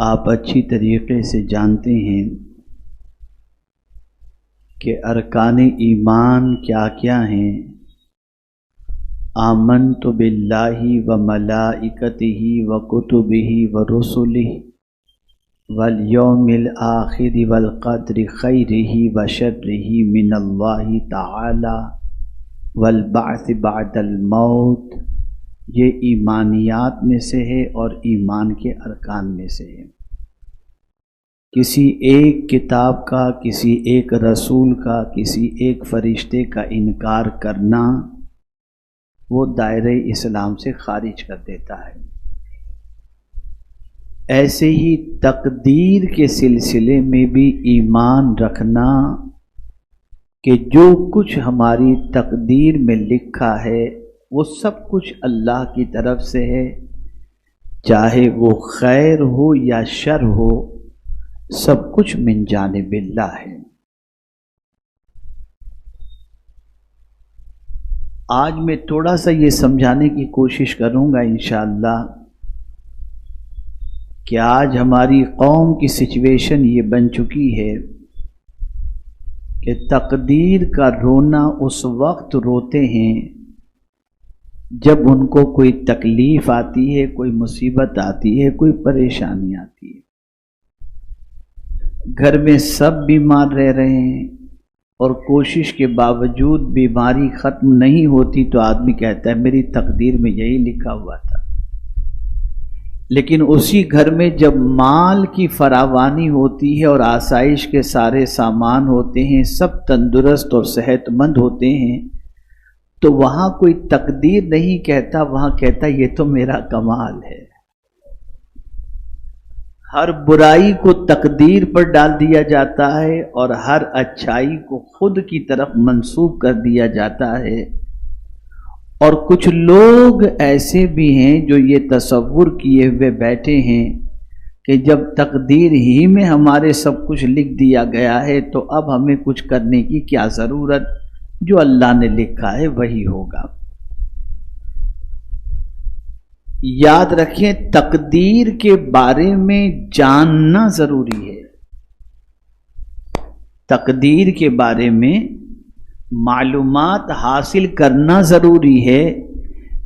آپ اچھی طریقے سے جانتے ہیں کہ ارکان ایمان کیا کیا ہیں۔ آمنت باللہ و ملائکتہ و کتبہ و رسلہ والیوم الآخر والقدر خیرہ و شرہ من اللہ تعالی والبعث بعد الموت، یہ ایمانیات میں سے ہے اور ایمان کے ارکان میں سے ہے۔ کسی ایک کتاب کا، کسی ایک رسول کا، کسی ایک فرشتے کا انکار کرنا وہ دائرہ اسلام سے خارج کر دیتا ہے۔ ایسے ہی تقدیر کے سلسلے میں بھی ایمان رکھنا کہ جو کچھ ہماری تقدیر میں لکھا ہے وہ سب کچھ اللہ کی طرف سے ہے، چاہے وہ خیر ہو یا شر ہو، سب کچھ من جانب اللہ ہے۔ آج میں تھوڑا سا یہ سمجھانے کی کوشش کروں گا انشاءاللہ کہ آج ہماری قوم کی سچویشن یہ بن چکی ہے کہ تقدیر کا رونا اس وقت روتے ہیں جب ان کو کوئی تکلیف آتی ہے، کوئی مصیبت آتی ہے، کوئی پریشانی آتی ہے۔ گھر میں سب بیمار رہ رہے ہیں اور کوشش کے باوجود بیماری ختم نہیں ہوتی تو آدمی کہتا ہے میری تقدیر میں یہی لکھا ہوا تھا۔ لیکن اسی گھر میں جب مال کی فراوانی ہوتی ہے اور آسائش کے سارے سامان ہوتے ہیں، سب تندرست اور صحت مند ہوتے ہیں، تو وہاں کوئی تقدیر نہیں کہتا، وہاں کہتا یہ تو میرا کمال ہے۔ ہر برائی کو تقدیر پر ڈال دیا جاتا ہے اور ہر اچھائی کو خود کی طرف منسوب کر دیا جاتا ہے۔ اور کچھ لوگ ایسے بھی ہیں جو یہ تصور کیے ہوئے بیٹھے ہیں کہ جب تقدیر ہی میں ہمارے سب کچھ لکھ دیا گیا ہے تو اب ہمیں کچھ کرنے کی کیا ضرورت، جو اللہ نے لکھا ہے وہی ہوگا۔ یاد رکھیں تقدیر کے بارے میں جاننا ضروری ہے، تقدیر کے بارے میں معلومات حاصل کرنا ضروری ہے،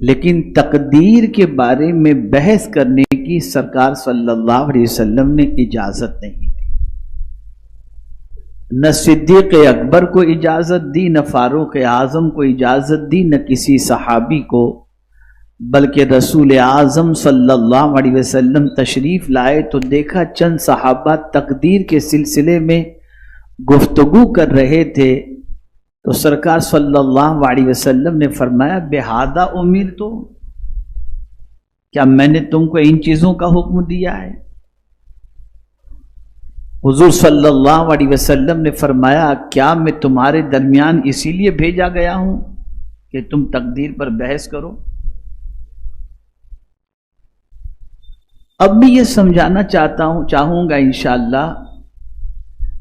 لیکن تقدیر کے بارے میں بحث کرنے کی سرکار صلی اللہ علیہ وسلم نے اجازت نہیں دی۔ نہ صدیق اکبر کو اجازت دی، نہ فاروق اعظم کو اجازت دی، نہ کسی صحابی کو، بلکہ رسول اعظم صلی اللہ علیہ وسلم تشریف لائے تو دیکھا چند صحابہ تقدیر کے سلسلے میں گفتگو کر رہے تھے، تو سرکار صلی اللہ علیہ وسلم نے فرمایا بہذا امرت، کیا میں نے تم کو ان چیزوں کا حکم دیا ہے؟ حضور صلی اللہ علیہ وسلم نے فرمایا کیا میں تمہارے درمیان اسی لیے بھیجا گیا ہوں کہ تم تقدیر پر بحث کرو؟ اب میں یہ سمجھانا چاہوں گا انشاءاللہ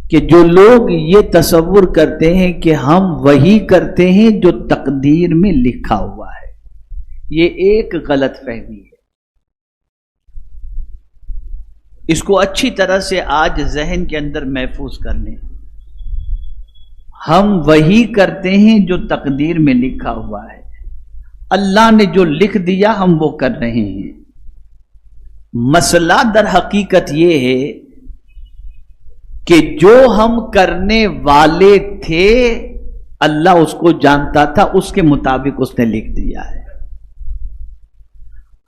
کہ جو لوگ یہ تصور کرتے ہیں کہ ہم وہی کرتے ہیں جو تقدیر میں لکھا ہوا ہے، یہ ایک غلط فہمی ہے۔ اس کو اچھی طرح سے آج ذہن کے اندر محفوظ کر لیں۔ ہم وہی کرتے ہیں جو تقدیر میں لکھا ہوا ہے، اللہ نے جو لکھ دیا ہم وہ کر رہے ہیں۔ مسئلہ در حقیقت یہ ہے کہ جو ہم کرنے والے تھے اللہ اس کو جانتا تھا، اس کے مطابق اس نے لکھ دیا ہے۔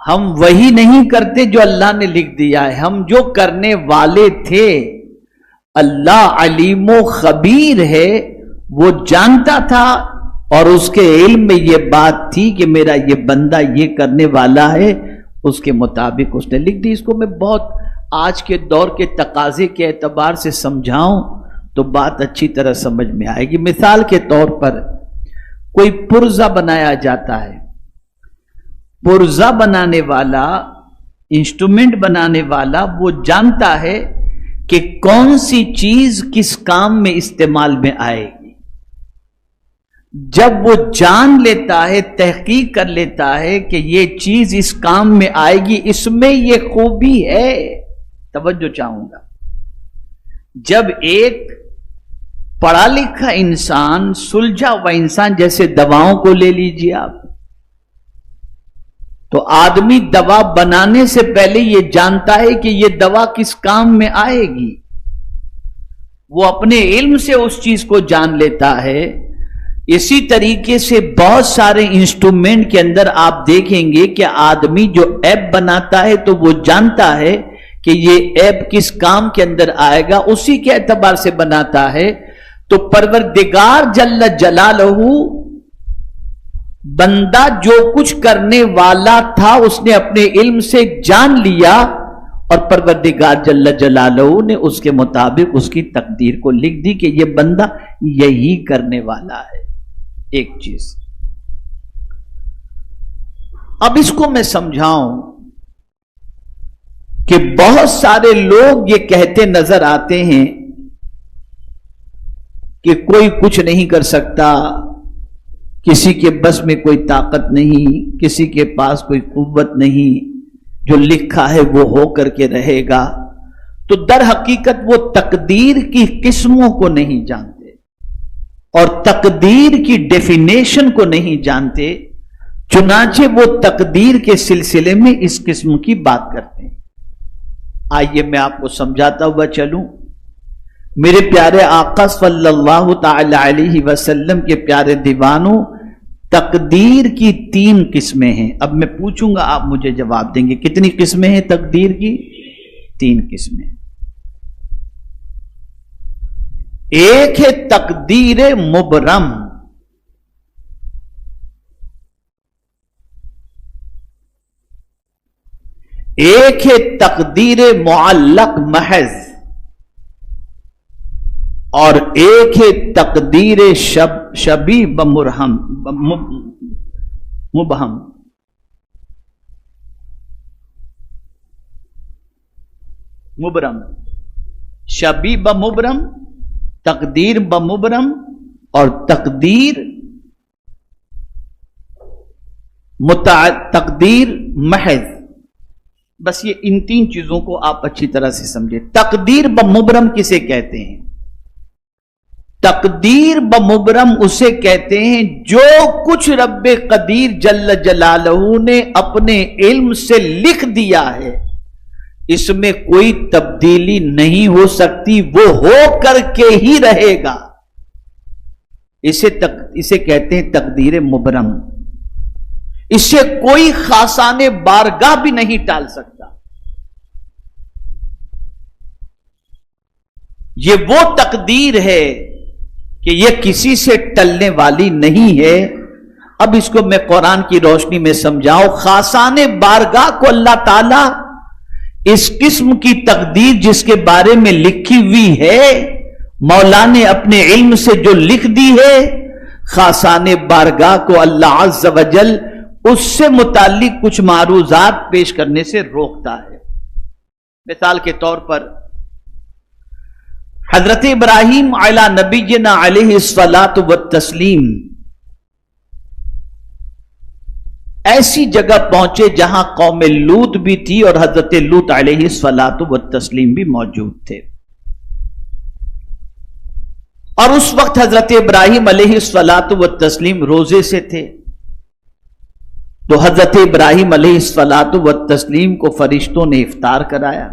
ہم وہی نہیں کرتے جو اللہ نے لکھ دیا ہے، ہم جو کرنے والے تھے اللہ علیم و خبیر ہے، وہ جانتا تھا اور اس کے علم میں یہ بات تھی کہ میرا یہ بندہ یہ کرنے والا ہے، اس کے مطابق اس نے لکھ دی۔ اس کو میں بہت آج کے دور کے تقاضے کے اعتبار سے سمجھاؤں تو بات اچھی طرح سمجھ میں آئے گی۔ مثال کے طور پر کوئی پرزہ بنایا جاتا ہے، پرزہ بنانے والا، انسٹرومنٹ بنانے والا وہ جانتا ہے کہ کون سی چیز کس کام میں استعمال میں آئے گی۔ جب وہ جان لیتا ہے، تحقیق کر لیتا ہے کہ یہ چیز اس کام میں آئے گی، اس میں یہ خوبی ہے، توجہ چاہوں گا، جب ایک پڑھا لکھا انسان، سلجھا ہوا انسان، جیسے دواؤں کو لے لیجیے آپ، تو آدمی دوا بنانے سے پہلے یہ جانتا ہے کہ یہ دوا کس کام میں آئے گی، وہ اپنے علم سے اس چیز کو جان لیتا ہے۔ اسی طریقے سے بہت سارے انسٹرومنٹ کے اندر آپ دیکھیں گے کہ آدمی جو ایپ بناتا ہے تو وہ جانتا ہے کہ یہ ایپ کس کام کے اندر آئے گا، اسی کے اعتبار سے بناتا ہے۔ تو پروردگار جل جلالہ، بندہ جو کچھ کرنے والا تھا اس نے اپنے علم سے جان لیا، اور پروردگار جل جلالہ نے اس کے مطابق اس کی تقدیر کو لکھ دی کہ یہ بندہ یہی کرنے والا ہے۔ ایک چیز اب اس کو میں سمجھاؤں کہ بہت سارے لوگ یہ کہتے نظر آتے ہیں کہ کوئی کچھ نہیں کر سکتا، کسی کے بس میں کوئی طاقت نہیں، کسی کے پاس کوئی قوت نہیں، جو لکھا ہے وہ ہو کر کے رہے گا۔ تو در حقیقت وہ تقدیر کی قسموں کو نہیں جانتے اور تقدیر کی ڈیفینیشن کو نہیں جانتے، چنانچہ وہ تقدیر کے سلسلے میں اس قسم کی بات کرتے ہیں۔ آئیے میں آپ کو سمجھاتا ہوا چلوں۔ میرے پیارے آقا صلی اللہ تعالی علیہ وسلم کے پیارے دیوانوں، تقدیر کی 3 قسمیں ہیں۔ اب میں پوچھوں گا، آپ مجھے جواب دیں گے کتنی قسمیں ہیں تقدیر کی؟ 3 قسمیں۔ ایک ہے تقدیر مبرم، ایک ہے تقدیر معلق محض، اور ایک ہے تقدیر شبیہ بمرہم مبہم۔ مبرم، شبیہ بمبرم، تقدیر بمبرم، اور تقدیر تقدیر محض۔ بس یہ ان 3 چیزوں کو آپ اچھی طرح سے سمجھیں۔ تقدیر بمبرم کسے کہتے ہیں؟ تقدیر بمبرم اسے کہتے ہیں جو کچھ رب قدیر جل جلالہ نے اپنے علم سے لکھ دیا ہے، اس میں کوئی تبدیلی نہیں ہو سکتی، وہ ہو کر کے ہی رہے گا۔ اسے کہتے ہیں تقدیر مبرم۔ اسے کوئی خاصان بارگاہ بھی نہیں ٹال سکتا۔ یہ وہ تقدیر ہے کہ یہ کسی سے ٹلنے والی نہیں ہے۔ اب اس کو میں قرآن کی روشنی میں سمجھاؤں۔ خاصان بارگاہ کو اللہ تعالی اس قسم کی تقدیر جس کے بارے میں لکھی ہوئی ہے، مولا نے اپنے علم سے جو لکھ دی ہے، خاصان بارگاہ کو اللہ عز و جل اس سے متعلق کچھ معروضات پیش کرنے سے روکتا ہے۔ مثال کے طور پر حضرت ابراہیم علی نبینا علیہ الصلاۃ والتسلیم ایسی جگہ پہنچے جہاں قوم لوط بھی تھی اور حضرت لوط علیہ الصلاۃ والتسلیم بھی موجود تھے، اور اس وقت حضرت ابراہیم علیہ الصلاۃ والتسلیم روزے سے تھے۔ تو حضرت ابراہیم علیہ الصلاۃ والتسلیم کو فرشتوں نے افطار کرایا،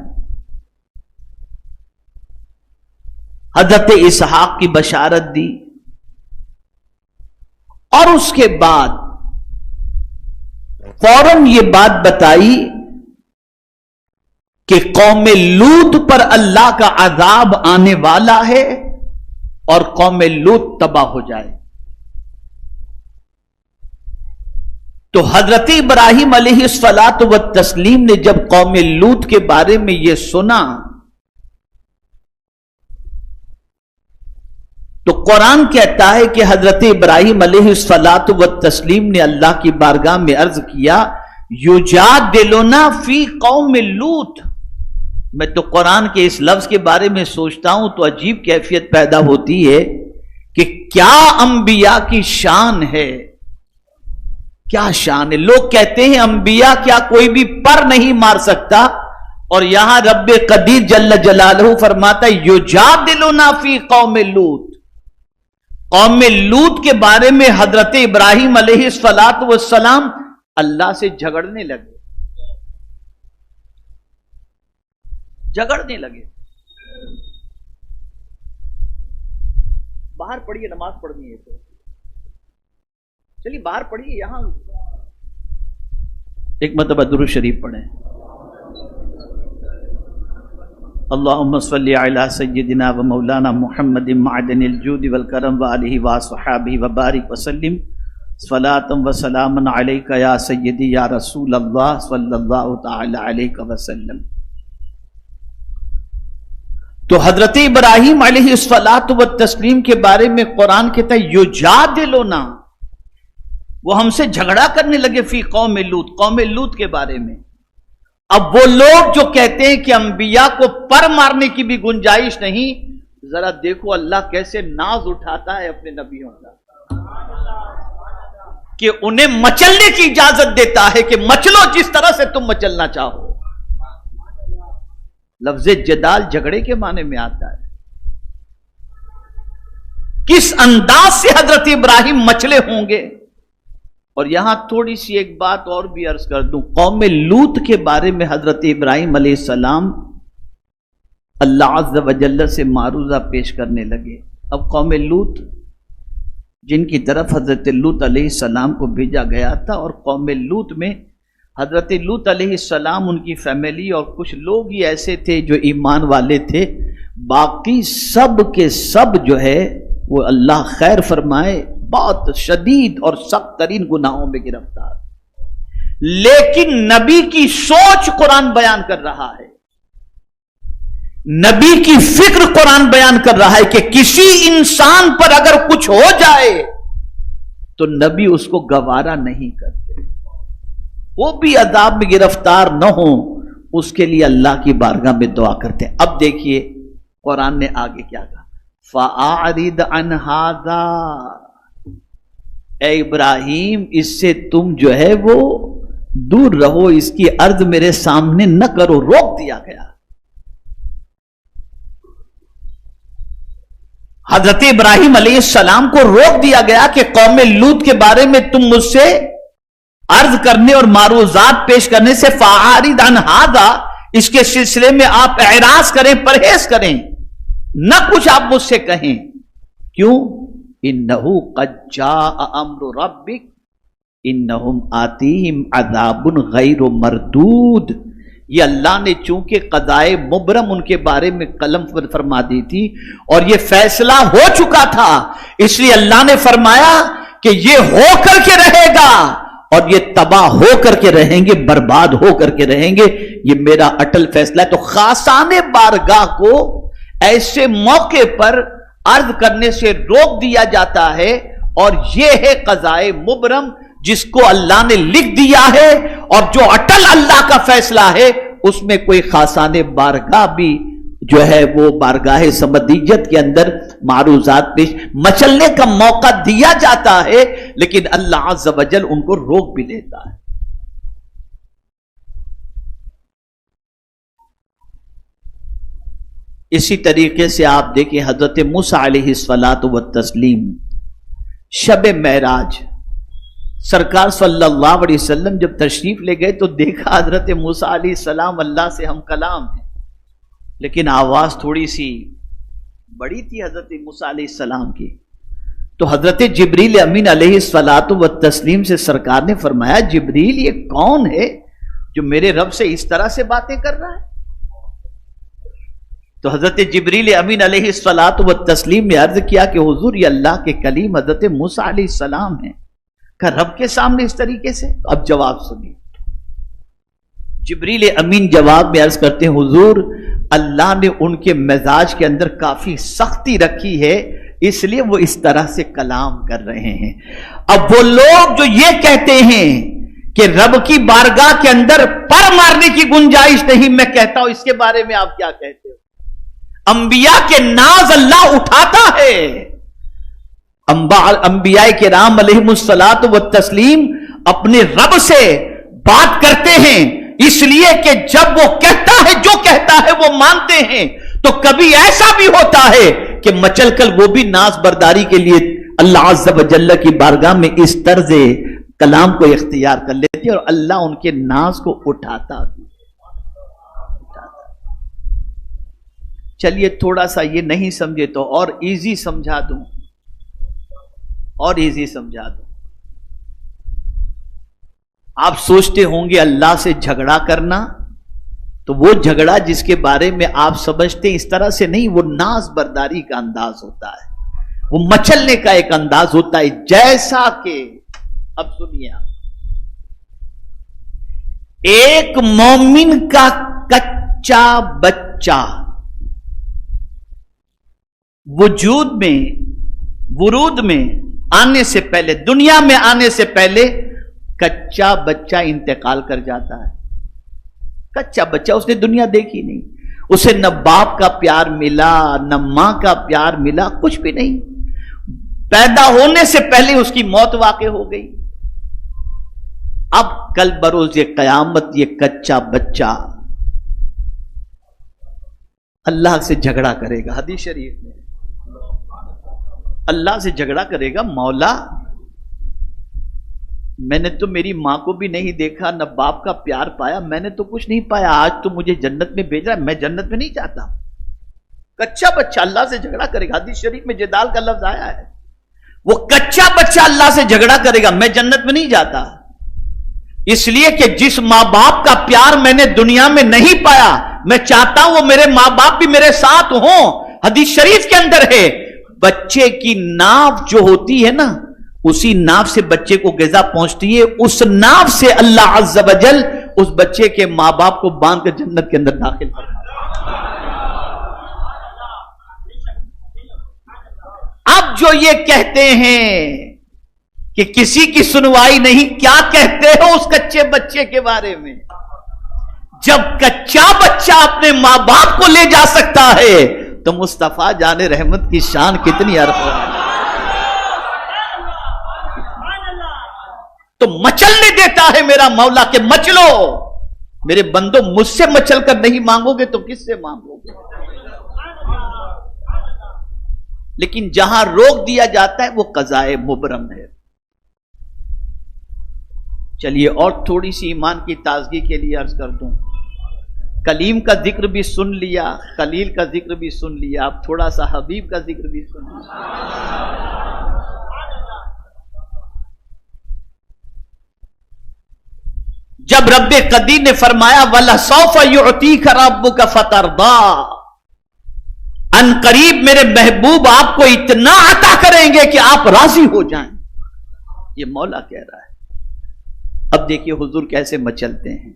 حضرت اسحاق کی بشارت دی، اور اس کے بعد فوراً یہ بات بتائی کہ قوم لوط پر اللہ کا عذاب آنے والا ہے اور قوم لوط تباہ ہو جائے۔ تو حضرت ابراہیم علیہ الصلاۃ والتسلیم نے جب قوم لوط کے بارے میں یہ سنا تو قرآن کہتا ہے کہ حضرت ابراہیم علیہ الصلاۃ والتسلیم نے اللہ کی بارگاہ میں عرض کیا، یجادلنا فی قوم لوط۔ میں تو قرآن کے اس لفظ کے بارے میں سوچتا ہوں تو عجیب کیفیت پیدا ہوتی ہے کہ کیا انبیاء کی شان ہے، کیا شان ہے۔ لوگ کہتے ہیں انبیاء کیا کوئی بھی پر نہیں مار سکتا، اور یہاں رب قدیر جل جلالہ فرماتا ہے یجادلنا فی قوم لوط. قوم لوط کے بارے میں حضرت ابراہیم علیہ السلام اللہ سے جھگڑنے لگے. باہر پڑھیے, نماز پڑھنی ہے تو چلیے باہر پڑھیے. یہاں ایک مرتبہ درود شریف پڑھیں. اللہم صلی علی سیدنا و مولانا محمد معدن الجود والکرم وآلہ وصحابہ وبارک وسلم صلاۃ و سلام علیک یا سیدی یا رسول اللہ صلی اللہ تعالی علیہ وسلم. تو حضرت ابراہیم علیہ الصلاۃ والتسلیم کے بارے میں قرآن کہتا ہے یجادلنا, وہ ہم سے جھگڑا کرنے لگے فی قوم لوط, قوم لوط کے بارے میں. اب وہ لوگ جو کہتے ہیں کہ انبیاء کو پر مارنے کی بھی گنجائش نہیں, ذرا دیکھو اللہ کیسے ناز اٹھاتا ہے اپنے نبیوں کا کہ انہیں مچلنے کی اجازت دیتا ہے کہ مچلو جس طرح سے تم مچلنا چاہو. لفظ جدال جھگڑے کے معنی میں آتا ہے. کس انداز سے حضرت ابراہیم مچلے ہوں گے. اور یہاں تھوڑی سی ایک بات اور بھی عرض کر دوں, قوم لوط کے بارے میں حضرت ابراہیم علیہ السلام اللہ عز و جل سے معروضہ پیش کرنے لگے. اب قوم لوط جن کی طرف حضرت لوط علیہ السلام کو بھیجا گیا تھا, اور قوم لوط میں حضرت لوط علیہ السلام, ان کی فیملی اور کچھ لوگ ہی ایسے تھے جو ایمان والے تھے, باقی سب کے سب جو ہے وہ اللہ خیر فرمائے بہت شدید اور سخت ترین گناہوں میں گرفتار. لیکن نبی کی سوچ قرآن بیان کر رہا ہے, نبی کی فکر قرآن بیان کر رہا ہے کہ کسی انسان پر اگر کچھ ہو جائے تو نبی اس کو گوارا نہیں کرتے, وہ بھی عذاب میں گرفتار نہ ہوں, اس کے لیے اللہ کی بارگاہ میں دعا کرتے ہیں. اب دیکھیے قرآن نے آگے کیا کہا, فَأَعْرِضْ عَنْ هَذَا, اے ابراہیم اس سے تم جو ہے وہ دور رہو, اس کی عرض میرے سامنے نہ کرو. روک دیا گیا. حضرت ابراہیم علیہ السلام کو روک دیا گیا کہ قوم لوط کے بارے میں تم مجھ سے عرض کرنے اور معروضات پیش کرنے سے فَأَعْرِضْ عَنْ هَذَا, اس کے سلسلے میں آپ اعراض کریں, پرہیز کریں, نہ کچھ آپ مجھ سے کہیں. کیوں؟ انہو قد جاء امر ربک انہم آتیہم عذاب غیر مردود. یہ اللہ نے چونکہ قضائے مبرم ان کے بارے میں قلم فرما دی تھی اور یہ فیصلہ ہو چکا تھا, اس لیے اللہ نے فرمایا کہ یہ ہو کر کے رہے گا اور یہ تباہ ہو کر کے رہیں گے, برباد ہو کر کے رہیں گے. یہ میرا اٹل فیصلہ ہے. تو خاصان بارگاہ کو ایسے موقع پر عرض کرنے سے روک دیا جاتا ہے, اور یہ ہے قضائے مبرم جس کو اللہ نے لکھ دیا ہے, اور جو اٹل اللہ کا فیصلہ ہے اس میں کوئی خاصان بارگاہ بھی جو ہے وہ بارگاہ سمدیت کے اندر معروضات پیش مچلنے کا موقع دیا جاتا ہے, لیکن اللہ عز و جل ان کو روک بھی دیتا ہے. اسی طریقے سے آپ دیکھیں حضرت موسیٰ علیہ الصلاۃ والتسلیم, شب معراج سرکار صلی اللہ علیہ وسلم جب تشریف لے گئے تو دیکھا حضرت موسیٰ علیہ السلام اللہ سے ہم کلام ہیں, لیکن آواز تھوڑی سی بڑی تھی حضرت موسیٰ علیہ السلام کی. تو حضرت جبریل امین علیہ الصلاۃ والتسلیم سے سرکار نے فرمایا, جبریل یہ کون ہے جو میرے رب سے اس طرح سے باتیں کر رہا ہے؟ تو حضرت جبریل امین علیہ الصلاۃ والتسلیم نے عرض کیا کہ حضور یہ اللہ کے کلیم حضرت موسیٰ علیہ السلام ہیں. کہ رب کے سامنے اس طریقے سے؟ اب جواب سنیے. جبریل امین جواب میں عرض کرتے ہیں, حضور اللہ نے ان کے مزاج کے اندر کافی سختی رکھی ہے, اس لیے وہ اس طرح سے کلام کر رہے ہیں. اب وہ لوگ جو یہ کہتے ہیں کہ رب کی بارگاہ کے اندر پر مارنے کی گنجائش نہیں, میں کہتا ہوں اس کے بارے میں آپ کیا کہتے ہو؟ انبیاء کے ناز اللہ اٹھاتا ہے. انبیاء کرام علیہم الصلاۃ والتسلیم اپنے رب سے بات کرتے ہیں اس لیے کہ جب وہ کہتا ہے جو کہتا ہے وہ مانتے ہیں، تو کبھی ایسا بھی ہوتا ہے کہ مچل کر وہ بھی ناز برداری کے لیے اللہ عز و جل کی بارگاہ میں اس طرز کلام کو اختیار کر لیتے اور اللہ ان کے ناز کو اٹھاتا بھی۔ چلیے تھوڑا سا یہ نہیں سمجھے تو اور ایزی سمجھا دوں، اور ایزی سمجھا دوں۔ آپ سوچتے ہوں گے اللہ سے جھگڑا کرنا، تو وہ جھگڑا جس کے بارے میں آپ سمجھتے ہیں اس طرح سے نہیں، وہ ناز برداری کا انداز ہوتا ہے، وہ مچلنے کا ایک انداز ہوتا ہے، جیسا کہ اب سنیے آپ، ایک مومن کا کچا بچہ وجود میں، ورود میں آنے سے پہلے، دنیا میں آنے سے پہلے کچا بچہ انتقال کر جاتا ہے۔ کچا بچہ، اس نے دنیا دیکھی نہیں، اسے نہ باپ کا پیار ملا نہ ماں کا پیار ملا، کچھ بھی نہیں، پیدا ہونے سے پہلے اس کی موت واقع ہو گئی۔ اب کل بروز یہ قیامت یہ کچا بچہ اللہ سے جھگڑا کرے گا۔ حدیث شریف میں اللہ سے جھگڑا کرے گا، مولا میں نے تو میری ماں کو بھی نہیں دیکھا، نہ باپ کا پیار پایا، میں نے تو کچھ نہیں پایا، آج تو مجھے جنت میں بھیج رہا ہے، میں جنت میں نہیں جاتا۔ کچا بچہ اللہ سے جھگڑا کرے گا، حدیث شریف میں جدال کا لفظ آیا ہے، وہ کچا بچہ اللہ سے جھگڑا کرے گا، میں جنت میں نہیں جاتا، اس لیے کہ جس ماں باپ کا پیار میں نے دنیا میں نہیں پایا، میں چاہتا ہوں وہ میرے ماں باپ بھی میرے ساتھ ہوں۔ حدیث شریف کے اندر ہے بچے کی ناف جو ہوتی ہے نا، اسی ناف سے بچے کو غذا پہنچتی ہے، اس ناف سے اللہ عز و جل اس بچے کے ماں باپ کو باندھ کر جنت کے اندر داخل کرتا۔ اب جو یہ کہتے ہیں کہ کسی کی سنوائی نہیں، کیا کہتے ہو اس کچے بچے کے بارے میں؟ جب کچا بچہ اپنے ماں باپ کو لے جا سکتا ہے تو مصطفیٰ جان رحمت کی شان کتنی عرف ہے۔ تو مچلنے دیتا ہے میرا مولا کہ مچلو، میرے بندو مجھ سے مچل کر نہیں مانگو گے تو کس سے مانگو گے؟ لیکن جہاں روک دیا جاتا ہے وہ قضائے مبرم ہے۔ چلیے اور تھوڑی سی ایمان کی تازگی کے لیے عرض کر دوں، کلیم کا ذکر بھی سن لیا، خلیل کا ذکر بھی سن لیا، اب تھوڑا سا حبیب کا ذکر بھی سن لیا۔ جب رب قدیر نے فرمایا وَلَسَوْفَ يُعْتِيكَ رَبُّكَ فَتَرْضَىٰ، ان قریب میرے محبوب آپ کو اتنا عطا کریں گے کہ آپ راضی ہو جائیں، یہ مولا کہہ رہا ہے۔ اب دیکھیے حضور کیسے مچلتے ہیں۔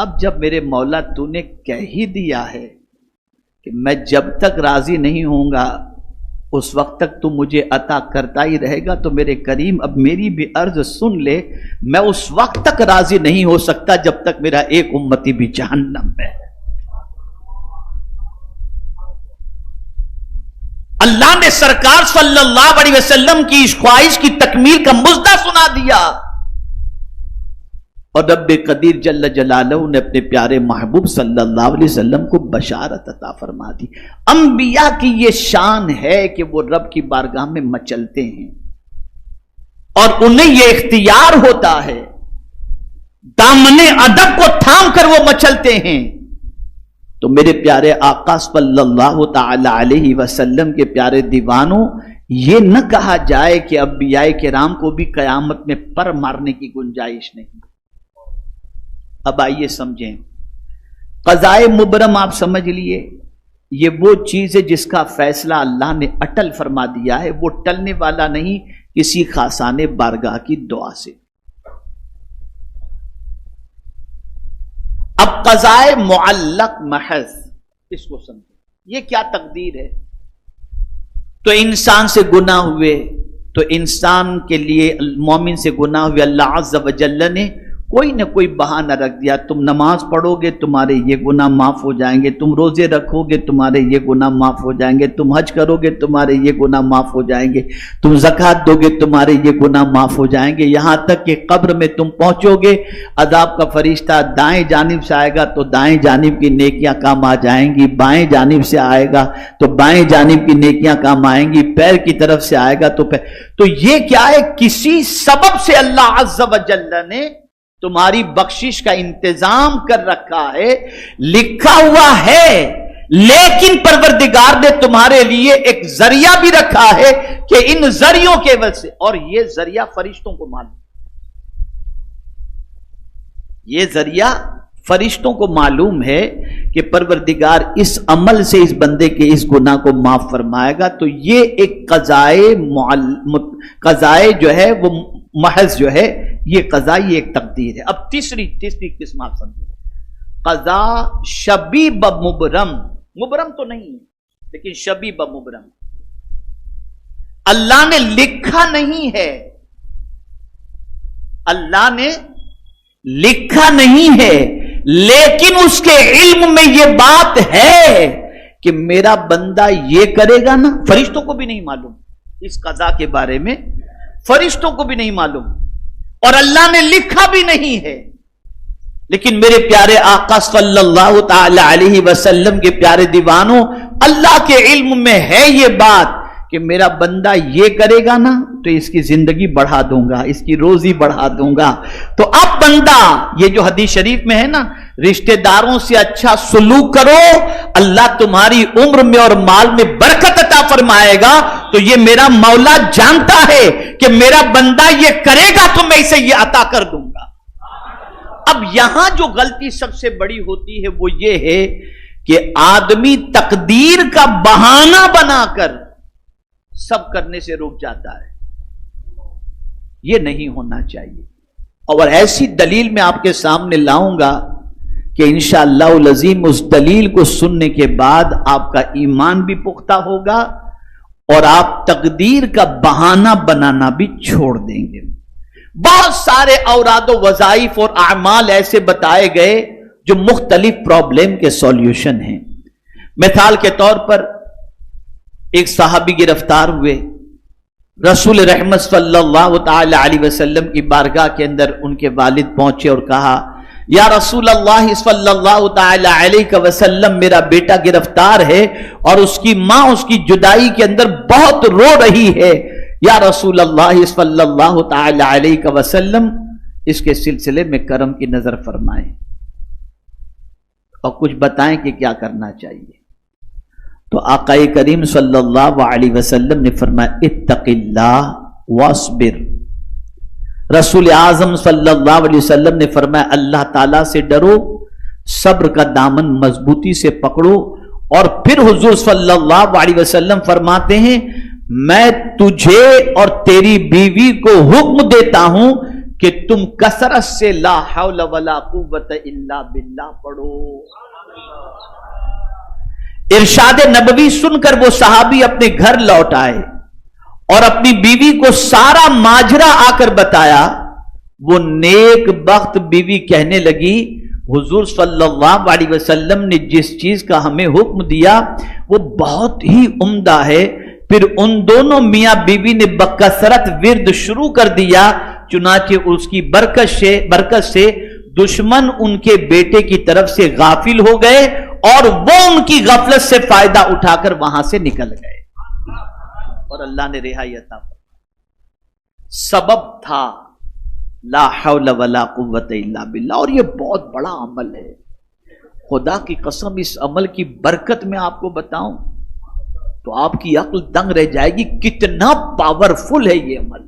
اب جب میرے مولا تو نے کہہ ہی دیا ہے کہ میں جب تک راضی نہیں ہوں گا اس وقت تک تو مجھے عطا کرتا ہی رہے گا، تو میرے کریم اب میری بھی عرض سن لے، میں اس وقت تک راضی نہیں ہو سکتا جب تک میرا ایک امتی بھی جہنم میں ہے۔ اللہ نے سرکار صلی اللہ علیہ وسلم کی اس خواہش کی تکمیل کا مژدہ سنا دیا، اور رب قدیر جل جلالہ نے اپنے پیارے محبوب صلی اللہ علیہ وسلم کو بشارت عطا فرما دی۔ انبیاء کی یہ شان ہے کہ وہ رب کی بارگاہ میں مچلتے ہیں اور انہیں یہ اختیار ہوتا ہے، دامن ادب کو تھام کر وہ مچلتے ہیں۔ تو میرے پیارے آقا صلی اللہ تعالی علیہ وسلم کے پیارے دیوانوں، یہ نہ کہا جائے کہ انبیاء کرام کو بھی قیامت میں پر مارنے کی گنجائش نہیں۔ اب آئیے سمجھیں، قضائے مبرم آپ سمجھ لیے، یہ وہ چیز ہے جس کا فیصلہ اللہ نے اٹل فرما دیا ہے، وہ ٹلنے والا نہیں کسی خاصان بارگاہ کی دعا سے۔ اب قضائے معلق محض، اس کو سمجھیں، یہ کیا تقدیر ہے؟ تو انسان سے گناہ ہوئے، تو انسان کے لیے مومن سے گناہ ہوئے، اللہ عز و جل نے کوئی نہ کوئی بہانہ رکھ دیا، تم نماز پڑھو گے تمہارے یہ گناہ معاف ہو جائیں گے، تم روزے رکھو گے تمہارے یہ گناہ معاف ہو جائیں گے، تم حج کرو گے تمہارے یہ گناہ معاف ہو جائیں گے، تم زکوٰۃ دو گے تمہارے یہ گناہ معاف ہو جائیں گے، یہاں تک کہ قبر میں تم پہنچو گے، عذاب کا فرشتہ دائیں جانب سے آئے گا تو دائیں جانب کی نیکیاں کام آ جائیں گی، بائیں جانب سے آئے گا تو بائیں جانب کی نیکیاں کام آئیں گی، پیر کی طرف سے آئے گا تو پیر۔ تو یہ کیا ہے؟ کسی سبب سے اللہ عز و جل نے تمہاری بخشش کا انتظام کر رکھا ہے، لکھا ہوا ہے، لیکن پروردگار نے تمہارے لیے ایک ذریعہ بھی رکھا ہے کہ ان ذریعوں کے وجہ سے، اور یہ ذریعہ فرشتوں کو معلوم، یہ ذریعہ فرشتوں کو معلوم ہے کہ پروردگار اس عمل سے اس بندے کے اس گناہ کو معاف فرمائے گا۔ تو یہ ایک قضائے جو ہے وہ محض جو ہے یہ قضا، یہ ایک تقدیر ہے۔ اب تیسری قسم آپ سمجھیں، قضا شبیہ بمبرم، مبرم تو نہیں ہے لیکن شبیہ بمبرم، اللہ نے لکھا نہیں ہے، اللہ نے لکھا نہیں ہے، لیکن اس کے علم میں یہ بات ہے کہ میرا بندہ یہ کرے گا نا۔ فرشتوں کو بھی نہیں معلوم اس قضا کے بارے میں، فرشتوں کو بھی نہیں معلوم، اور اللہ نے لکھا بھی نہیں ہے، لیکن میرے پیارے آقا صلی اللہ تعالی علیہ وسلم کے پیارے دیوانوں، اللہ کے علم میں ہے یہ بات کہ میرا بندہ یہ کرے گا نا تو اس کی زندگی بڑھا دوں گا، اس کی روزی بڑھا دوں گا۔ تو اب بندہ، یہ جو حدیث شریف میں ہے نا، رشتہ داروں سے اچھا سلوک کرو، اللہ تمہاری عمر میں اور مال میں برکت عطا فرمائے گا۔ تو یہ میرا مولا جانتا ہے کہ میرا بندہ یہ کرے گا تو میں اسے یہ عطا کر دوں گا۔ اب یہاں جو غلطی سب سے بڑی ہوتی ہے وہ یہ ہے کہ آدمی تقدیر کا بہانہ بنا کر سب کرنے سے رک جاتا ہے، یہ نہیں ہونا چاہیے۔ اور ایسی دلیل میں آپ کے سامنے لاؤں گا کہ انشاءاللہ العظیم اس دلیل کو سننے کے بعد آپ کا ایمان بھی پختہ ہوگا اور آپ تقدیر کا بہانہ بنانا بھی چھوڑ دیں گے۔ بہت سارے اوراد و وظائف اور اعمال ایسے بتائے گئے جو مختلف پرابلم کے سولیوشن ہیں۔ مثال کے طور پر ایک صحابی گرفتار ہوئے، رسول رحمت صلی اللہ تعالی علیہ وسلم کی بارگاہ کے اندر ان کے والد پہنچے اور کہا، یا رسول اللہ صلی اللہ تعالی علیہ وسلم، میرا بیٹا گرفتار ہے اور اس کی ماں اس کی جدائی کے اندر بہت رو رہی ہے، یا رسول اللہ صلی اللہ تعالی علیہ وسلم اس کے سلسلے میں کرم کی نظر فرمائیں اور کچھ بتائیں کہ کیا کرنا چاہیے۔ تو آقا کریم صلی اللہ علیہ وسلم نے فرمایا، اتق اللہ واصبر۔ رسول اعظم صلی اللہ علیہ وسلم نے فرمایا، اللہ تعالیٰ سے ڈرو، صبر کا دامن مضبوطی سے پکڑو۔ اور پھر حضور صلی اللہ علیہ وسلم فرماتے ہیں، میں تجھے اور تیری بیوی کو حکم دیتا ہوں کہ تم کثرت سے لا حول ولا قوت الا باللہ پڑھو۔ ارشاد نبوی سن کر وہ صحابی اپنے گھر لوٹ آئے اور اپنی بیوی کو سارا ماجرا آ کر بتایا۔ وہ نیک بخت بیوی کہنے لگی، حضور صلی اللہ علیہ وسلم نے جس چیز کا ہمیں حکم دیا وہ بہت ہی عمدہ ہے۔ پھر ان دونوں میاں بیوی نے بکثرت ورد شروع کر دیا، چنانچہ اس کی برکت سے دشمن ان کے بیٹے کی طرف سے غافل ہو گئے اور وہ ان کی غفلت سے فائدہ اٹھا کر وہاں سے نکل گئے اور اللہ نے رہائی عطا فرمائی۔ سبب تھا لا حول ولا قوت الا باللہ، اور یہ بہت بڑا عمل ہے۔ خدا کی قسم اس عمل کی برکت میں آپ کو بتاؤں تو آپ کی عقل دنگ رہ جائے گی، کتنا پاورفل ہے یہ عمل،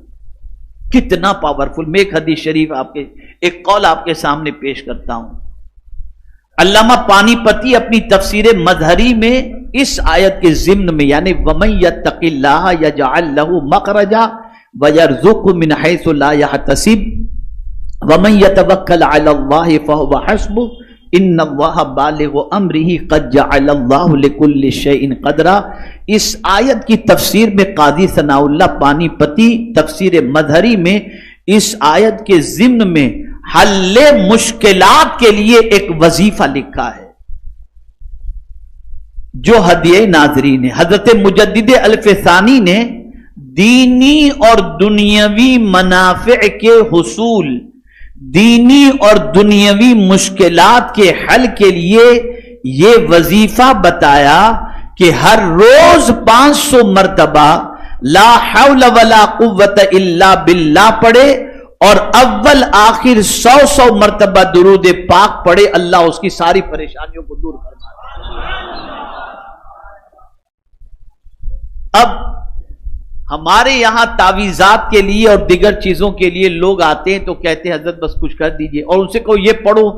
کتنا پاورفل۔ میں ایک حدیث شریف ایک قول آپ کے سامنے پیش کرتا ہوں۔ علامہ پانی پتی اپنی تفسیر مظہری میں اس آیت کے ضمن میں، یعنی وَمَن يَتَّقِ اللَّهَ يَجْعَل لَّهُ مَخْرَجًا وَيَرْزُقْهُ مِنْ حَيْثُ لَا يَحْتَسِبُ وَمَن يَتَوَكَّلْ عَلَى اللَّهِ فَهُوَ حَسْبُهُ إِنَّ اللَّهَ بَالِغُ أَمْرِهِ قَدْ جَعَلَ اللَّهُ لِكُلِّ شَيْءٍ قَدْرًا۔ اس آیت کی تفسیر میں قاضی ثناء اللہ پانی پتی تفسیر مظہری میں اس آیت کے ضمن میں حل مشکلات کے لیے ایک وظیفہ لکھا ہے جو ہدیہ ناظرین ہے. حضرت مجدد الف ثانی نے دینی اور دنیاوی منافع کے حصول، دینی اور دنیاوی مشکلات کے حل کے لیے یہ وظیفہ بتایا کہ ہر روز 500 مرتبہ لا حول ولا قوت الا باللہ پڑھے اور اول آخر 100 مرتبہ درود پاک پڑھے. اللہ اس کی ساری پریشانیوں کو دور فرما دے. اب ہمارے یہاں تعویذات کے لیے اور دیگر چیزوں کے لیے لوگ آتے ہیں تو کہتے ہیں حضرت بس کچھ کر دیجئے، اور ان سے کہو یہ پڑھو.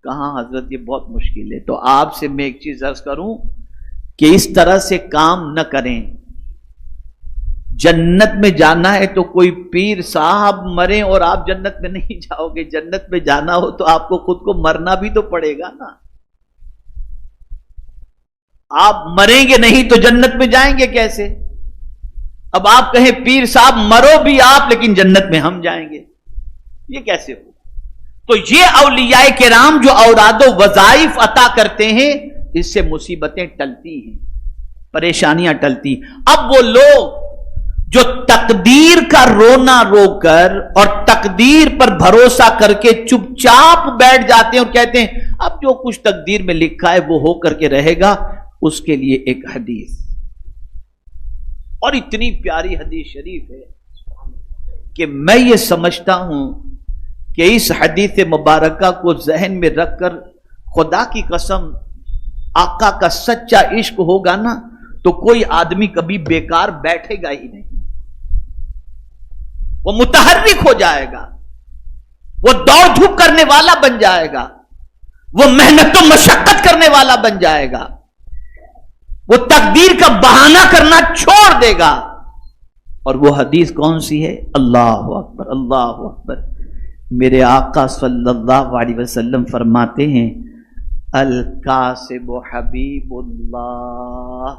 کہاں حضرت یہ بہت مشکل ہے. تو آپ سے میں ایک چیز عرض کروں کہ اس طرح سے کام نہ کریں. جنت میں جانا ہے تو کوئی پیر صاحب مرے اور آپ جنت میں نہیں جاؤ گے. جنت میں جانا ہو تو آپ کو خود کو مرنا بھی تو پڑے گا نا. آپ مریں گے نہیں تو جنت میں جائیں گے کیسے؟ اب آپ کہیں پیر صاحب مرو بھی آپ لیکن جنت میں ہم جائیں گے، یہ کیسے ہو؟ تو یہ اولیاء کرام جو اوراد و وظائف عطا کرتے ہیں اس سے مصیبتیں ٹلتی ہیں، پریشانیاں ٹلتی. اب وہ لوگ جو تقدیر کا رونا رو کر اور تقدیر پر بھروسہ کر کے چپ چاپ بیٹھ جاتے ہیں اور کہتے ہیں اب جو کچھ تقدیر میں لکھا ہے وہ ہو کر کے رہے گا، اس کے لیے ایک حدیث، اور اتنی پیاری حدیث شریف ہے کہ میں یہ سمجھتا ہوں کہ اس حدیث مبارکہ کو ذہن میں رکھ کر خدا کی قسم آقا کا سچا عشق ہوگا نا تو کوئی آدمی کبھی بیکار بیٹھے گا ہی نہیں. وہ متحرک ہو جائے گا، وہ دوڑ دھوپ کرنے والا بن جائے گا، وہ محنت و مشقت کرنے والا بن جائے گا، وہ تقدیر کا بہانہ کرنا چھوڑ دے گا. اور وہ حدیث کون سی ہے؟ اللہ اکبر اللہ اکبر. میرے آقا صلی اللہ علیہ وسلم فرماتے ہیں الکاسب حبیب اللہ.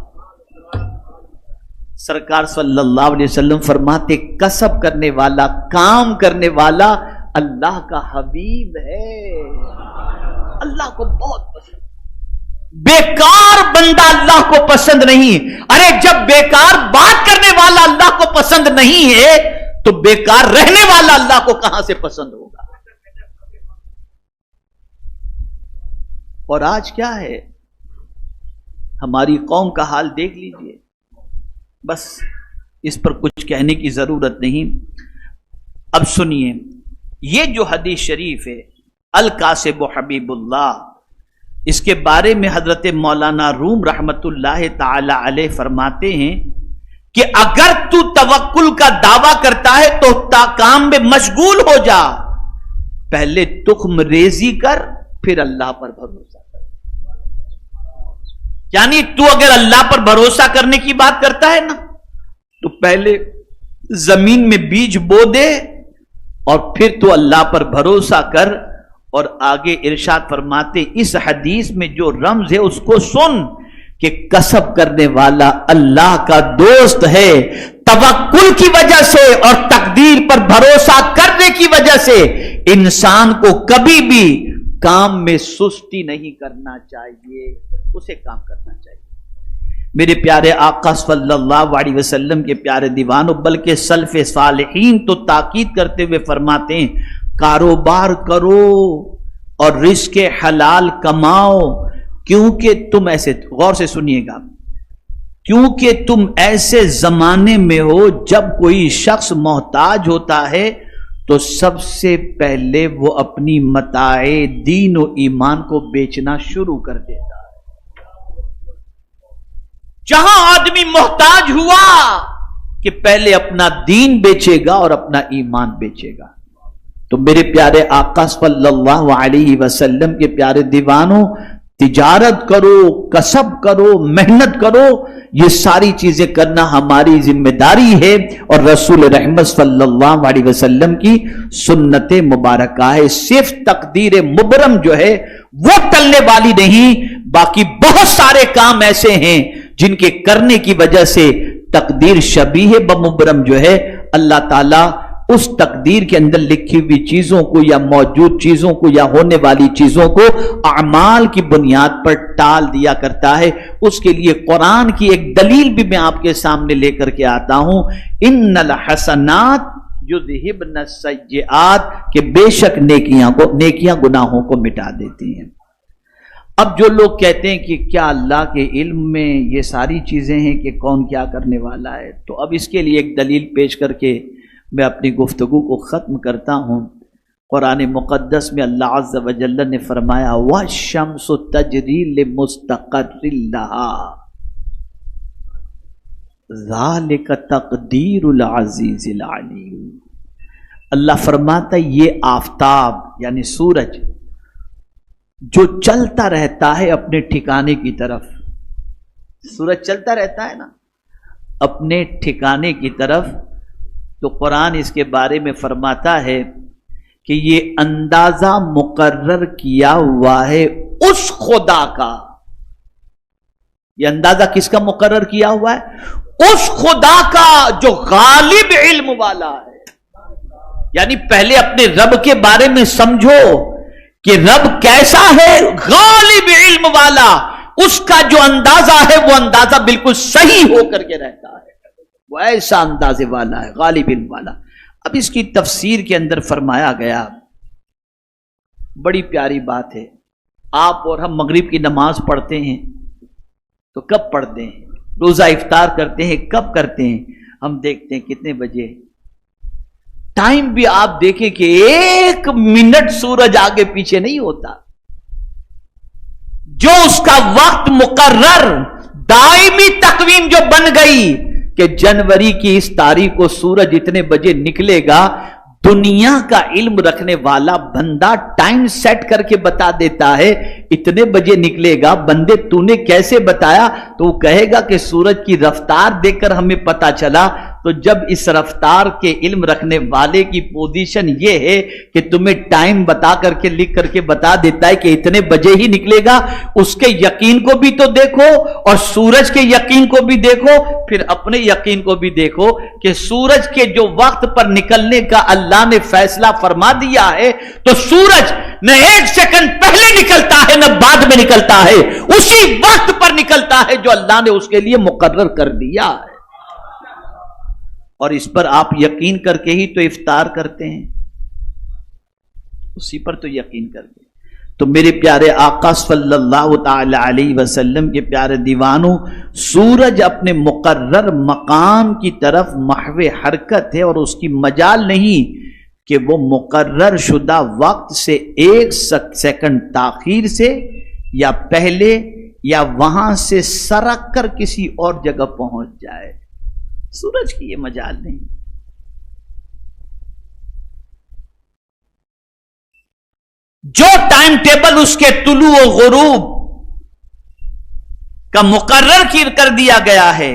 سرکار صلی اللہ علیہ وسلم فرماتے کسب کرنے والا، کام کرنے والا اللہ کا حبیب ہے، اللہ کو بہت پسند. بیکار بندہ اللہ کو پسند نہیں. ارے جب بیکار بات کرنے والا اللہ کو پسند نہیں ہے تو بیکار رہنے والا اللہ کو کہاں سے پسند ہوگا؟ اور آج کیا ہے ہماری قوم کا حال دیکھ لیجئے. بس اس پر کچھ کہنے کی ضرورت نہیں. اب سنیے یہ جو حدیث شریف ہے الکاسب حبیب اللہ، اس کے بارے میں حضرت مولانا روم رحمت اللہ تعالی علیہ فرماتے ہیں کہ اگر تو توکل کا دعویٰ کرتا ہے تو کام میں مشغول ہو جا، پہلے تخم ریزی کر پھر اللہ پر بھروسہ کر. یعنی تو اگر اللہ پر بھروسہ کرنے کی بات کرتا ہے نا تو پہلے زمین میں بیج بو دے اور پھر تو اللہ پر بھروسہ کر. اور آگے ارشاد فرماتے اس حدیث میں جو رمز ہے اس کو سن کہ کسب کرنے والا اللہ کا دوست ہے. توکل کی وجہ سے اور تقدیر پر بھروسہ کرنے کی وجہ سے انسان کو کبھی بھی کام میں سستی نہیں کرنا چاہیے، اسے کام کرنا چاہیے. میرے پیارے آقا صلی اللہ علیہ وسلم کے پیارے دیوانوں، بلکہ سلف صالحین تو تاکید کرتے ہوئے فرماتے ہیں کاروبار کرو اور رزق حلال کماؤ، کیونکہ تم ایسے، غور سے سنیے گا، کیونکہ تم ایسے زمانے میں ہو جب کوئی شخص محتاج ہوتا ہے تو سب سے پہلے وہ اپنی متاع دین و ایمان کو بیچنا شروع کر دیتا ہے. جہاں آدمی محتاج ہوا کہ پہلے اپنا دین بیچے گا اور اپنا ایمان بیچے گا. تو میرے پیارے آقا صلی اللہ علیہ وسلم کے پیارے دیوانوں، تجارت کرو، کسب کرو، محنت کرو، یہ ساری چیزیں کرنا ہماری ذمہ داری ہے اور رسول رحمت صلی اللہ علیہ وسلم کی سنت مبارکہ ہے. صرف تقدیر مبرم جو ہے وہ ٹلنے والی نہیں، باقی بہت سارے کام ایسے ہیں جن کے کرنے کی وجہ سے تقدیر شبیہ بمبرم جو ہے اللہ تعالی اس تقدیر کے اندر لکھی ہوئی چیزوں کو یا موجود چیزوں کو یا ہونے والی چیزوں کو اعمال کی بنیاد پر ٹال دیا کرتا ہے. اس کے لیے قرآن کی ایک دلیل بھی میں آپ کے سامنے لے کر کے آتا ہوں. ان الحسنات یذہبن السیئات، کہ بے شک نیکیاں گناہوں کو مٹا دیتی ہیں. اب جو لوگ کہتے ہیں کہ کیا اللہ کے علم میں یہ ساری چیزیں ہیں کہ کون کیا کرنے والا ہے، تو اب اس کے لیے ایک دلیل پیش کر کے میں اپنی گفتگو کو ختم کرتا ہوں. قرآن مقدس میں اللہ عز و جل نے فرمایا وَالشَّمْسُ تَجْرِي لِمُسْتَقَرٍّ لَهَا ذَلِكَ تَقْدِيرُ الْعَزِيزِ الْعَلِيمِ. اللہ فرماتا ہے یہ آفتاب یعنی سورج جو چلتا رہتا ہے اپنے ٹھکانے کی طرف، سورج چلتا رہتا ہے نا اپنے ٹھکانے کی طرف، تو قرآن اس کے بارے میں فرماتا ہے کہ یہ اندازہ مقرر کیا ہوا ہے اس خدا کا. یہ اندازہ کس کا مقرر کیا ہوا ہے؟ اس خدا کا جو غالب علم والا ہے. یعنی پہلے اپنے رب کے بارے میں سمجھو کہ رب کیسا ہے، غالب علم والا. اس کا جو اندازہ ہے وہ اندازہ بالکل صحیح ہو کر کے رہتا ہے، وہ ایسا اندازے والا ہے، غالب علم والا. اب اس کی تفسیر کے اندر فرمایا گیا، بڑی پیاری بات ہے. آپ اور ہم مغرب کی نماز پڑھتے ہیں تو کب پڑھتے ہیں؟ روزہ افطار کرتے ہیں کب کرتے ہیں؟ ہم دیکھتے ہیں کتنے بجے. ٹائم بھی آپ دیکھیں کہ ایک منٹ سورج آگے پیچھے نہیں ہوتا. جو اس کا وقت مقرر دائمی تقویم جو بن گئی کہ جنوری کی اس تاریخ کو سورج اتنے بجے نکلے گا، دنیا کا علم رکھنے والا بندہ ٹائم سیٹ کر کے بتا دیتا ہے اتنے بجے نکلے گا. بندے تو نے کیسے بتایا؟ تو وہ کہے گا کہ سورج کی رفتار دیکھ کر ہمیں پتا چلا. تو جب اس رفتار کے علم رکھنے والے کی پوزیشن یہ ہے کہ تمہیں ٹائم بتا کر کے لکھ کر کے بتا دیتا ہے کہ اتنے بجے ہی نکلے گا، اس کے یقین کو بھی تو دیکھو اور سورج کے یقین کو بھی دیکھو، پھر اپنے یقین کو بھی دیکھو کہ سورج کے جو وقت پر نکلنے کا اللہ نے فیصلہ فرما دیا ہے تو سورج نہ ایک سیکنڈ پہلے نکلتا ہے نہ بعد میں نکلتا ہے، اسی وقت پر نکلتا ہے جو اللہ نے اس کے لیے مقرر کر دیا ہے. اور اس پر آپ یقین کر کے ہی تو افطار کرتے ہیں، اسی پر تو یقین کر کے. تو میرے پیارے آقا صلی اللہ تعالی علیہ وسلم کے پیارے دیوانوں، سورج اپنے مقرر مقام کی طرف محو حرکت ہے اور اس کی مجال نہیں کہ وہ مقرر شدہ وقت سے ایک سیکنڈ تاخیر سے یا پہلے یا وہاں سے سرک کر کسی اور جگہ پہنچ جائے. سورج کی یہ مجال نہیں. جو ٹائم ٹیبل اس کے طلوع و غروب کا مقرر کر دیا گیا ہے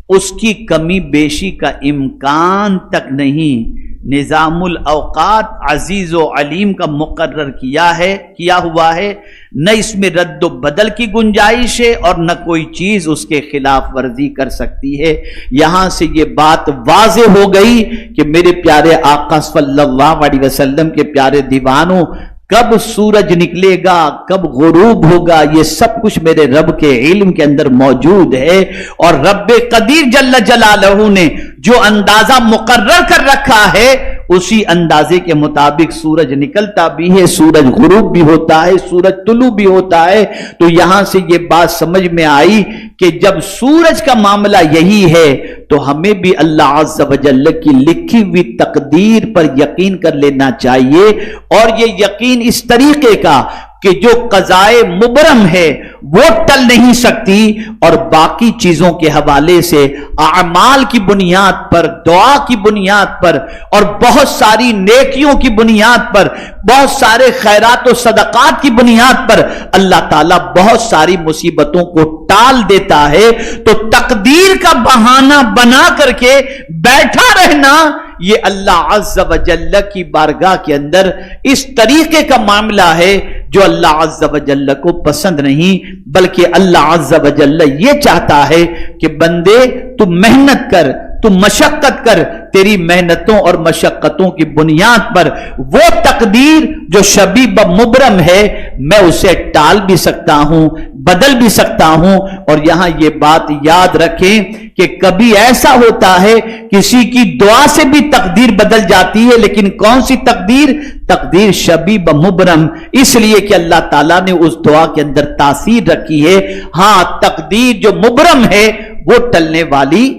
اس کی کمی بیشی کا امکان تک نہیں. نظام الاوقات عزیز و علیم کا مقرر کیا ہوا ہے، نہ اس میں رد و بدل کی گنجائش ہے اور نہ کوئی چیز اس کے خلاف ورزی کر سکتی ہے. یہاں سے یہ بات واضح ہو گئی کہ میرے پیارے آقا صلی اللہ علیہ وسلم کے پیارے دیوانوں، کب سورج نکلے گا، کب غروب ہوگا، یہ سب کچھ میرے رب کے علم کے اندر موجود ہے. اور رب قدیر جل جلالہ نے جو اندازہ مقرر کر رکھا ہے اسی اندازے کے مطابق سورج نکلتا بھی ہے، سورج غروب بھی ہوتا ہے، سورج طلوع بھی ہوتا ہے. تو یہاں سے یہ بات سمجھ میں آئی کہ جب سورج کا معاملہ یہی ہے تو ہمیں بھی اللہ عز و جل کی لکھی ہوئی تقدیر پر یقین کر لینا چاہیے. اور یہ یقین اس طریقے کا کہ جو قضائے مبرم ہے وہ ٹل نہیں سکتی، اور باقی چیزوں کے حوالے سے اعمال کی بنیاد پر، دعا کی بنیاد پر اور بہت ساری نیکیوں کی بنیاد پر، بہت سارے خیرات و صدقات کی بنیاد پر اللہ تعالیٰ بہت ساری مصیبتوں کو ٹال دیتا ہے. تو تقدیر کا بہانہ بنا کر کے بیٹھا رہنا یہ اللہ عز و جل کی بارگاہ کے اندر اس طریقے کا معاملہ ہے جو اللہ عز و جل کو پسند نہیں، بلکہ اللہ عز و جل یہ چاہتا ہے کہ بندے تو محنت کر، تو مشقت کر، تیری محنتوں اور مشقتوں کی بنیاد پر وہ تقدیر جو شبیب مبرم ہے میں اسے ٹال بھی سکتا ہوں، بدل بھی سکتا ہوں۔ اور یہاں یہ بات یاد رکھیں کہ کبھی ایسا ہوتا ہے کسی کی دعا سے بھی تقدیر بدل جاتی ہے، لیکن کون سی تقدیر؟ تقدیر شبیب مبرم، اس لیے کہ اللہ تعالیٰ نے اس دعا کے اندر تاثیر رکھی ہے۔ ہاں تقدیر جو مبرم ہے وہ ٹلنے والی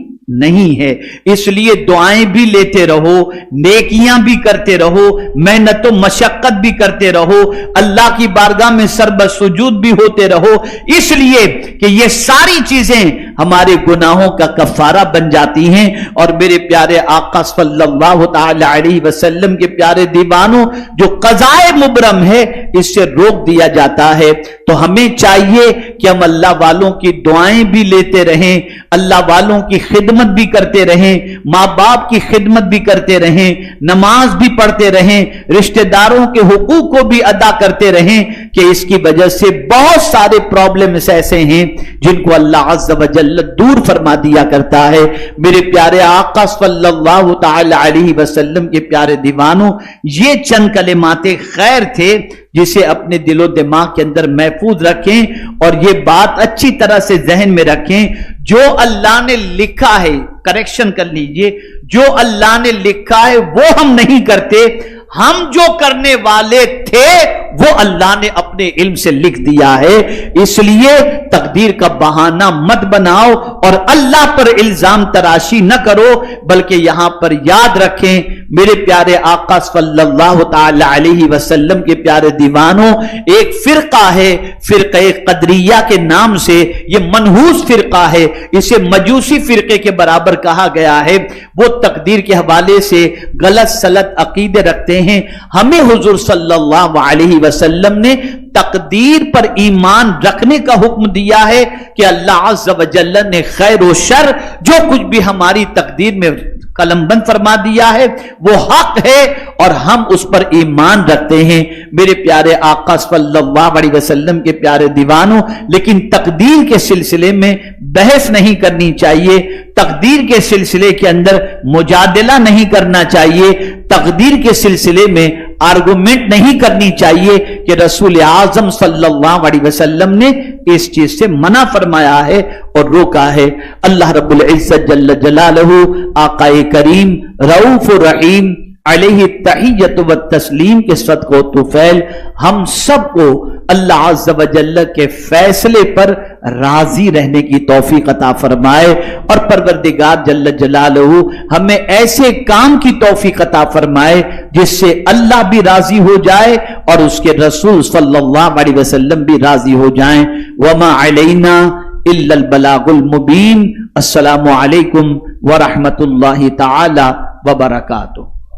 نہیں ہے، اس لیے دعائیں بھی لیتے رہو، نیکیاں بھی کرتے رہو، محنت و مشقت بھی کرتے رہو، اللہ کی بارگاہ میں سربت سجود بھی ہوتے رہو، اس لیے کہ یہ ساری چیزیں ہمارے گناہوں کا کفارہ بن جاتی ہیں۔ اور میرے پیارے آقا صلی اللہ تعالی علیہ وسلم کے پیارے دیوانوں، جو قضائے مبرم ہے اس سے روک دیا جاتا ہے۔ تو ہمیں چاہیے کہ ہم اللہ والوں کی دعائیں بھی لیتے رہیں، اللہ والوں کی خدمت بھی کرتے رہیں، ماں باپ کی خدمت بھی کرتے رہیں، نماز بھی پڑھتے رہیں، رشتہ داروں کے حقوق کو بھی ادا کرتے رہیں، کہ اس کی وجہ سے بہت سارے پرابلمز ایسے ہیں جن کو اللہ عز و جل دور فرما دیا کرتا ہے۔ میرے پیارے آقا صلی اللہ تعالی علیہ وسلم کے پیارے دیوانوں، یہ چند کلمات خیر تھے جسے اپنے دل و دماغ کے اندر محفوظ رکھیں، اور یہ بات اچھی طرح سے ذہن میں رکھیں، جو اللہ نے لکھا ہے، کریکشن کر لیجئے، جو اللہ نے لکھا ہے وہ ہم نہیں کرتے، ہم جو کرنے والے تھے وہ اللہ نے اپنے علم سے لکھ دیا ہے۔ اس لیے تقدیر کا بہانہ مت بناؤ اور اللہ پر الزام تراشی نہ کرو، بلکہ یہاں پر یاد رکھیں میرے پیارے آقا صلی اللہ تعالی علیہ وسلم کے پیارے دیوانوں، ایک فرقہ ہے فرقہ قدریہ کے نام سے، یہ منحوس فرقہ ہے، اسے مجوسی فرقے کے برابر کہا گیا ہے۔ وہ تقدیر کے حوالے سے غلط سلط عقیدے رکھتے ہیں۔ ہمیں حضور صلی اللہ علیہ وسلم نے تقدیر پر ایمان رکھنے کا حکم دیا ہے کہ اللہ عز و جل نے خیر و شر جو کچھ بھی ہماری تقدیر میں قلم بند فرما دیا ہے وہ حق ہے اور ہم اس پر ایمان رکھتے ہیں۔ میرے پیارے آقا صلی اللہ علیہ وسلم کے پیارے دیوانوں، لیکن تقدیر کے سلسلے میں بحث نہیں کرنی چاہیے، تقدیر کے سلسلے کے اندر مجادلہ نہیں کرنا چاہیے، تقدیر کے سلسلے میں آرگومنٹ نہیں کرنی چاہیے، کہ رسول اعظم صلی اللہ علیہ وسلم نے اس چیز سے منع فرمایا ہے اور روکا ہے۔ اللہ رب العزت جل جلالہ آقا کریم رؤوف الرحیم علیہ التحیۃ والتسلیم کے صدقہ و طفیل ہم سب کو اللہ عز و جل کے فیصلے پر راضی رہنے کی توفیق عطا فرمائے، اور پروردگار جل جلالہ ہمیں ایسے کام کی توفیق عطا فرمائے جس سے اللہ بھی راضی ہو جائے اور اس کے رسول صلی اللہ علیہ وسلم بھی راضی ہو جائیں۔ وما علینا الا البلاغ المبین۔ السلام علیکم ورحمۃ اللہ تعالی وبرکاتہ۔